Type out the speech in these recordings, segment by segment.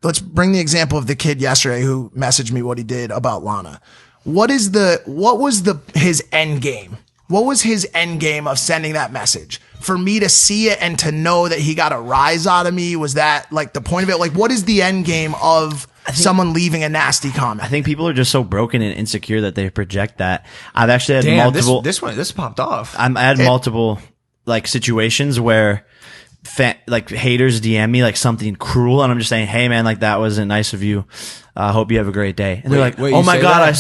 let's bring the example of the kid yesterday who messaged me what he did about Lana. What was his end game? What was his end game of sending that message? For me to see it and to know that he got a rise out of me, was that like the point of it? Like, what is the end game of someone leaving a nasty comment? I think people are just so broken and insecure that they project that. I've actually had multiple. This popped off. I had multiple like situations where like haters DM me like something cruel, and I'm just saying, hey man, like that wasn't nice of you. I hope you have a great day. And they're like, oh my God,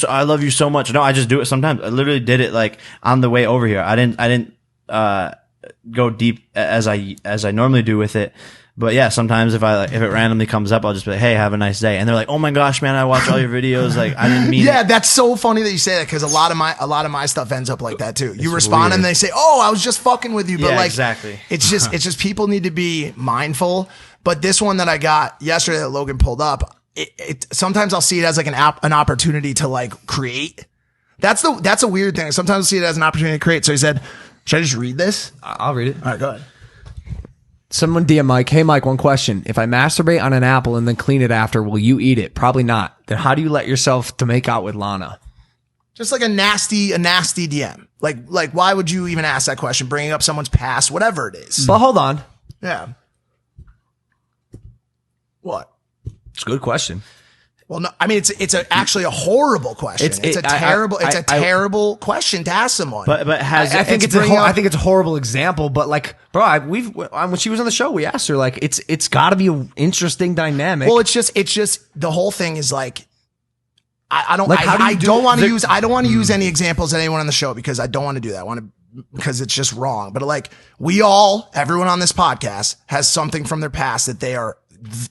I love you so much. No, I just do it sometimes. I literally did it like on the way over here. I didn't go deep as I normally do with it. But yeah, sometimes if it randomly comes up, I'll just be like, hey, have a nice day. And they're like, oh my gosh, man, I watch all your videos. Like, I didn't mean it. Yeah, that's so funny that you say that, because a lot of my stuff ends up like that too. You respond and they say, oh, I was just fucking with you. But yeah, like, exactly. It's just people need to be mindful. But this one that I got yesterday that Logan pulled up, it sometimes I'll see it as like an opportunity to like create. That's a weird thing. Sometimes I'll see it as an opportunity to create. So he said, should I just read this? I'll read it. All right, go ahead. Someone DM Mike, hey Mike, one question. If I masturbate on an apple and then clean it after, will you eat it? Probably not. Then how do you let yourself to make out with Lana? Just like a nasty DM. Like why would you even ask that question? Bringing up someone's past, whatever it is. But hold on. Yeah. What? It's a good question. Well, no, I mean, it's actually a horrible question. It's a terrible question to ask someone. But I think I think it's a horrible example. But like, bro, when she was on the show, we asked her like, it's got to be an interesting dynamic. Well, it's just the whole thing is like, I don't want to use any examples of anyone on the show, because I don't want to do that. Because it's just wrong. But like, everyone on this podcast has something from their past that they are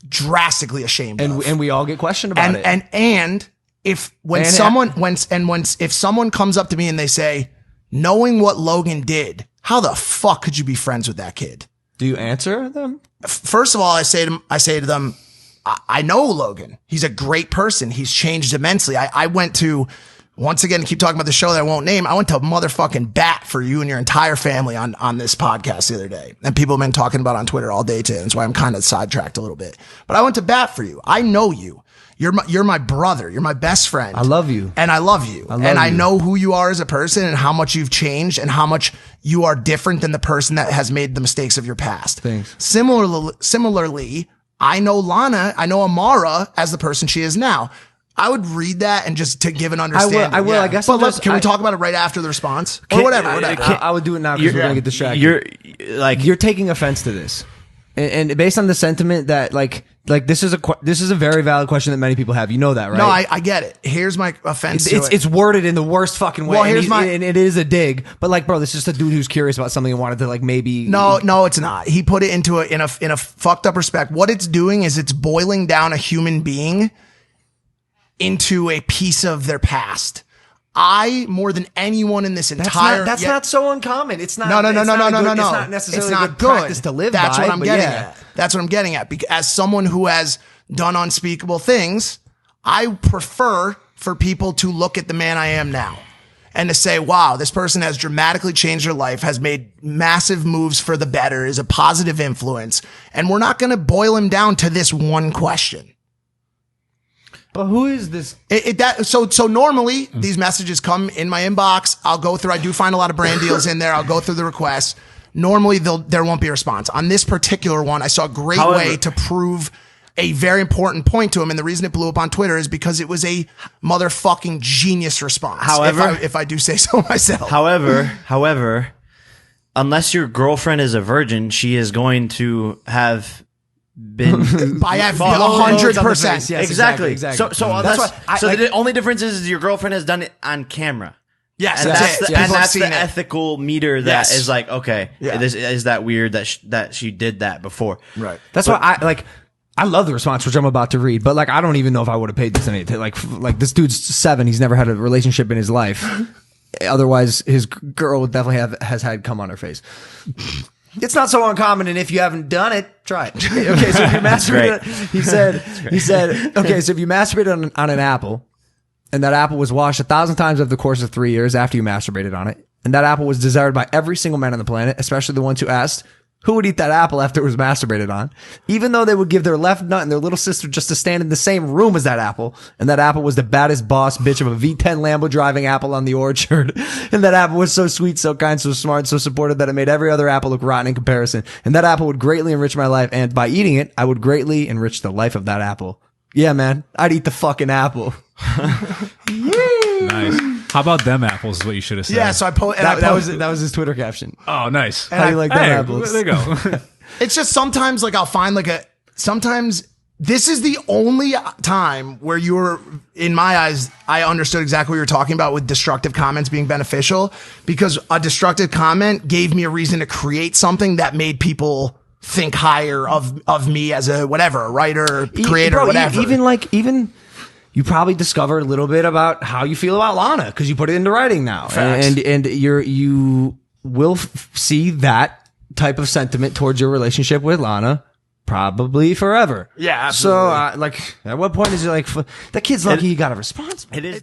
drastically ashamed of, and we all get questioned about it. And if someone comes up to me and they say, knowing what Logan did, how the fuck could you be friends with that kid? Do you answer them? First of all, I say to them, I know Logan. He's a great person. He's changed immensely. I went to, once again, keep talking about the show that I won't name. I went to motherfucking bat for you and your entire family on this podcast the other day. And people have been talking about it on Twitter all day too. That's why I'm kind of sidetracked a little bit. But I went to bat for you. I know you. You're my brother. You're my best friend. I love you. And I love you. I know who you are as a person and how much you've changed and how much you are different than the person that has made the mistakes of your past. Thanks. Similarly, I know Lana, I know Amara as the person she is now. I would read that and just to give an understanding. I will. Yeah. I guess. But can we talk about it right after the response or whatever? I would do it now because we're gonna get distracted. You're taking offense to this, and based on the sentiment that like this is a very valid question that many people have. You know that, right? No, I get it. Here's my offense. It's worded in the worst fucking way. Well, and it is a dig. But like, bro, this is just a dude who's curious about something and wanted to like maybe. No, it's not. He put it into in a fucked up respect. What it's doing is it's boiling down a human being into a piece of their past. I, more than anyone in this entire... That's not so uncommon. It's not... No. It's not necessarily a good practice to live by. That's what I'm getting at. That's what I'm getting at. As someone who has done unspeakable things, I prefer for people to look at the man I am now and to say, wow, this person has dramatically changed their life, has made massive moves for the better, is a positive influence, and we're not going to boil him down to this one question. But who is this? So normally these messages come in my inbox. I'll go through. I do find a lot of brand deals in there. I'll go through the requests. Normally there won't be a response. On this particular one, I saw a great way to prove a very important point to him. And the reason it blew up on Twitter is because it was a motherfucking genius response. However, if I do say so myself. However, unless your girlfriend is a virgin, she is going to have been by 100%. Yes, exactly. So the only difference is your girlfriend has done it on camera. Yes, and that's the ethical meter that is like, okay, this is that weird that she did that before. Right. That's why I love the response, which I'm about to read, but like I don't even know if I would have paid this anything. Like this dude's 7, he's never had a relationship in his life. Otherwise, his girl would definitely has had cum on her face. It's not so uncommon, and if you haven't done it, try it. Okay, so if you masturbate, he said, okay, so if you masturbate on an apple, and that apple was washed 1,000 times over the course of 3 years after you masturbated on it, and that apple was desired by every single man on the planet, especially the ones who asked, Who would eat that apple after it was masturbated on? Even though they would give their left nut and their little sister just to stand in the same room as that apple. And that apple was the baddest boss bitch of a V10 Lambo driving apple on the orchard. And that apple was so sweet, so kind, so smart, so supportive that it made every other apple look rotten in comparison. And that apple would greatly enrich my life. And by eating it, I would greatly enrich the life of that apple. Yeah, man. I'd eat the fucking apple. Nice. How about them apples is what you should have said. Yeah, so that was his Twitter caption. Oh, nice. How do you like them apples? There you go. It's just sometimes like I'll find sometimes this is the only time where you're, in my eyes, I understood exactly what you're talking about with destructive comments being beneficial, because a destructive comment gave me a reason to create something that made people think higher of me as a whatever, writer, creator, bro, whatever. Even you probably discovered a little bit about how you feel about Lana because you put it into writing now. Facts. And you will see that type of sentiment towards your relationship with Lana probably forever. Yeah, absolutely. So, at what point is it like, that kid's lucky he got a response? It is.